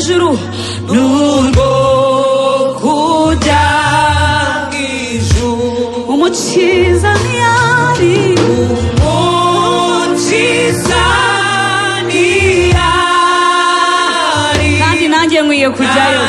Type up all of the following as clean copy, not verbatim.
ijuru n'urwo kujya mw'ijuru. Umukiza ntiyari, umukiza ntiyari, kandi nanjye nkwiye kujyayo.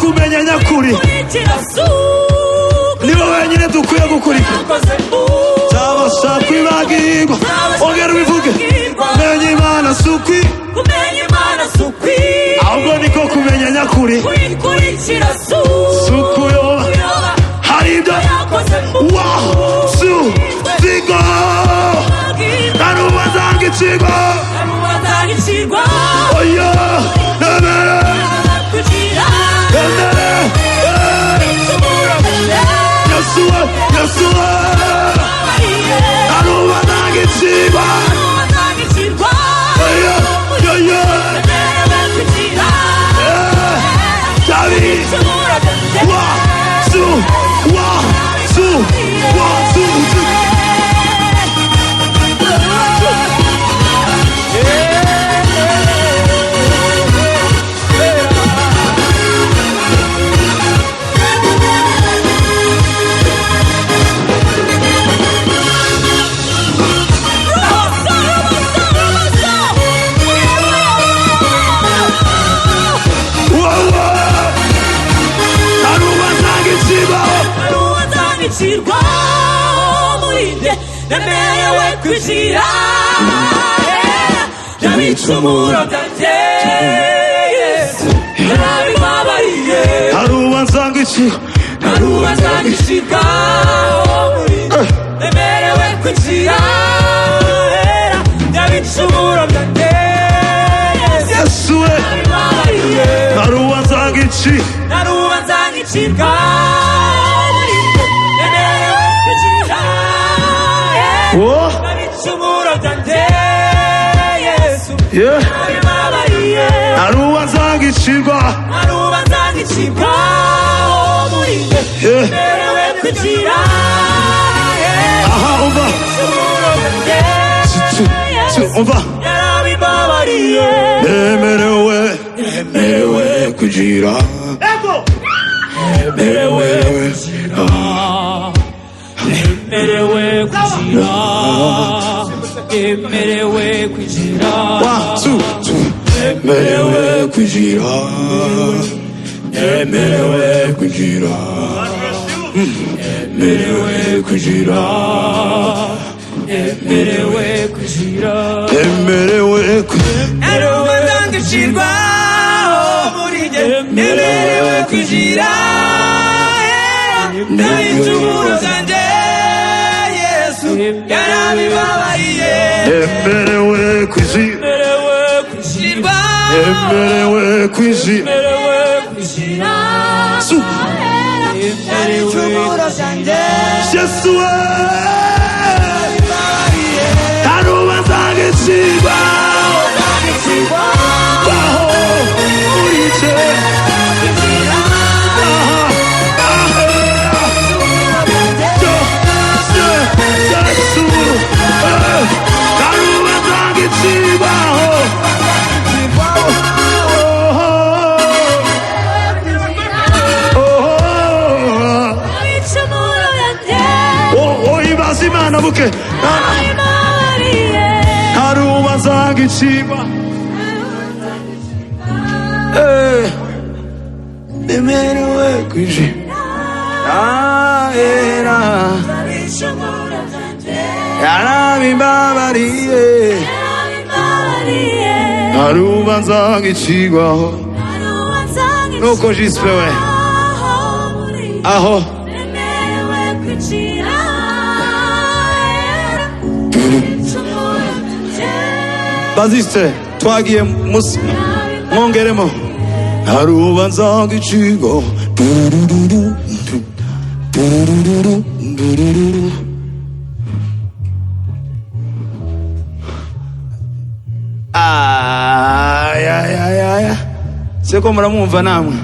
kumenya nyakuri nibo wenyine dukwiye gukurikira. Cyabasha kwibagirwa ongera ubivuge. Kumenya Imana sukwi ahubwo niko kumenya nyakuri. Sukuyoba hari ibyo zigo narubazangicirwa oya nemere Yesuwa narubazangicirwa oya nemerewe kwinjira n'ibicumuro byanjye Yesu yarabibabariye harubanzanga iki harubanzanga ishirwaho muri nemerewe kwinjira n'ibicumuro byanjye Yesu yarabibabariye harubanzanga iki harubanzanga ishirwaho muri nemerewe kwinjira oh n'ibicumuro byanjye Yesu yeah yarabibabariye harubanzanga ikirwa harubanzanga ishirwaho muri yeah nemerewe kwinjira aha umva n'ibicumuro byanjye umva yarabibabariye nemerewe kwinjira nemerewe nemerewe kwinjira nemerewe kwinjira one two nemerewe kwinjira nemerewe kwinjira nemerewe kwinjira nemerewe kwinjira nemerewe harubanzanga ishirwaho muri njye nemerewe kwinjira n'ibicumuro byanjye Yesu yarabibabariye nemerewe kwinjira nemerewe kwinjira nemerewe kwinjira nemerewe kwinjira n'ibicumuro byanjye Yesu harubanzanga ikirwa baho muri cye Yesu harubanzanga ikirwa n'ibicumuro byanjye ibaza Imana buke yarabibabariye harubanzanga ikirwa nemerewe kwinjira ahera n'ibicumuro byanjye yarabibabariye yarabibabariye harubanzanga ikirwaho harubanzanga nuko jispe we ishirwaho muri aho nemerewe kwinjira n'ibicumuro byanjye baziste twagiye musi mwongeremo harubanzanga ikirwaho ayayayaya seko muramwumva namwe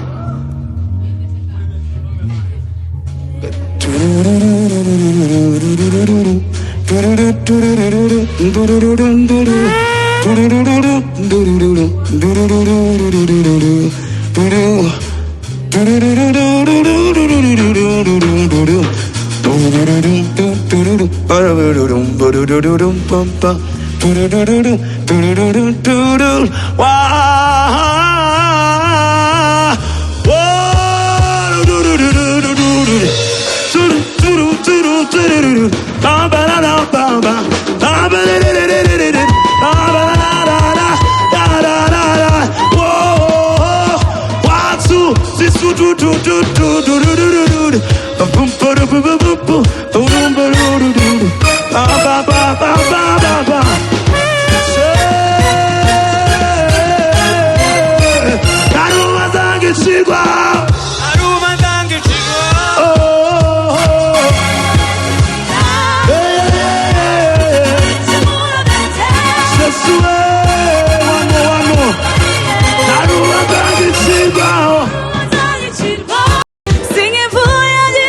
Singing for you.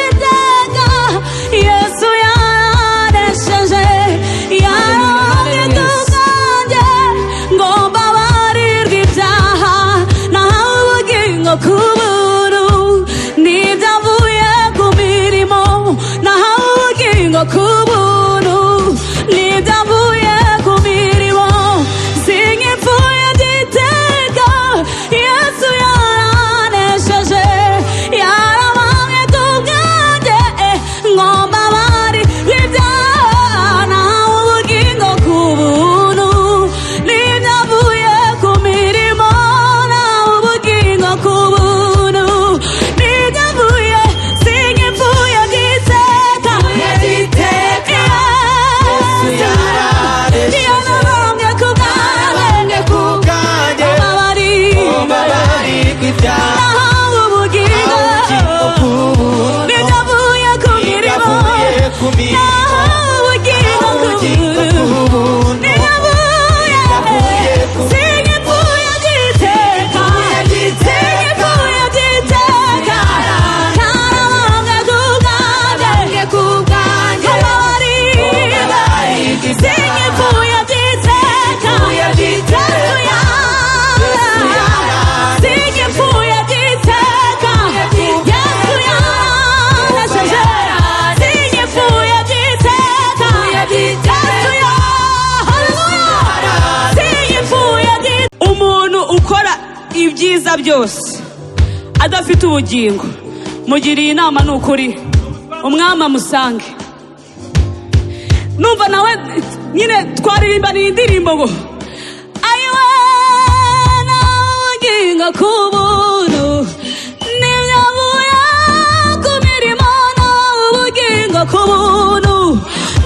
byose adafite ubugingo, mugiriye inama ni ukuri umwami amusange. Numva nawe nyine twaririmba ni indirimbo ngo ayiwe na ubugingo ku buntu n'ibyavuye ku mirimo, na ubugingo ku buntu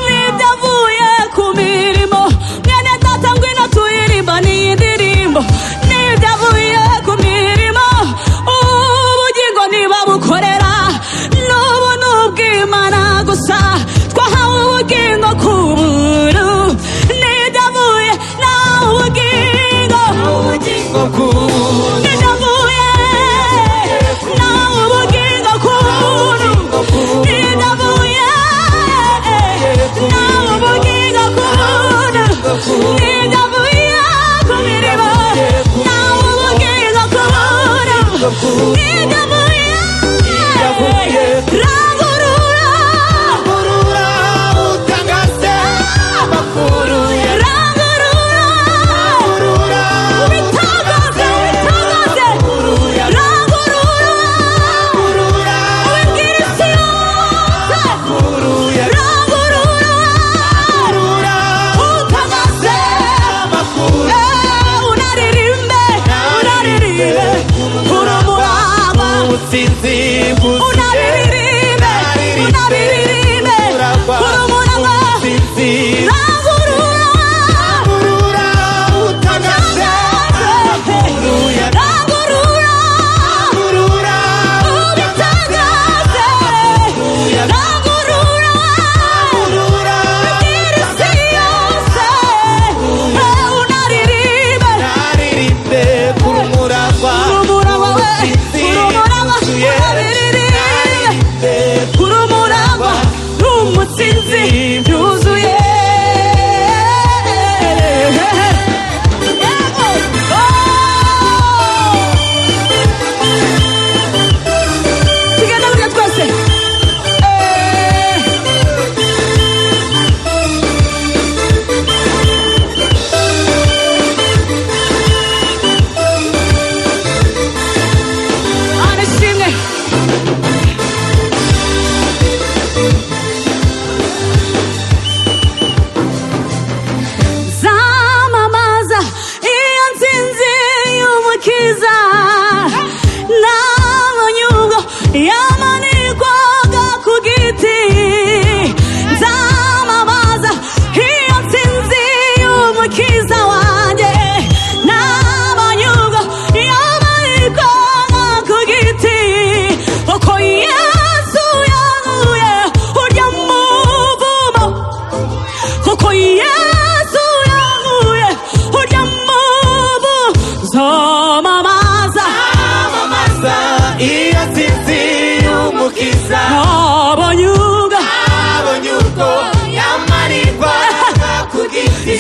n'ibyavuye ku mirimo. Mwene data ngwino turirimba ni indirimbo n'ibyavuye ku mirimo. Ubugingo niba bukorera n'ubuntu bw'Imana gusa, twahawe ubugingo ku buntu n'ibyavuye, na ubugingo ku buntu n'ibyavuye, na ubugingo ku buntu n'ibyavuye, na ubugingo ku buntu n'ibyavuye ku mirimo, na ubugingo ku buntu n'ibyavuye. Rangurura utangaze amakuru ya rangurura ubitangaze, rangurura ubibwire isi yose, rangurura utangaze amakuru unaririmbe urumuraba, ubutsinzi unaririmbe urumuraba, rangurura utangaze amakuru ya rangurura ubitangaze, rangurura ubibwire isi yose, unaririmbe naririmbe kurumuragwa urumuraba, unaririmbe urumuraba n'umutsinzi yuzuye. Tugenda burya twese anishimwe. Zamamaza iyo nsinzi y'umukiza, n'amanyugo yamanikwaga ku giti. Zamamaza iyo nsinzi y'umukiza wanjye, n'amanyugo yamanikwaga ku giti. Uko Yesu yankuye urya muvumo, kuko Yesu yankuye urya muvu. Zamamaza iyo nsinzi y'umukiza, abanyuga abanyuko yamarikwaga ku giti.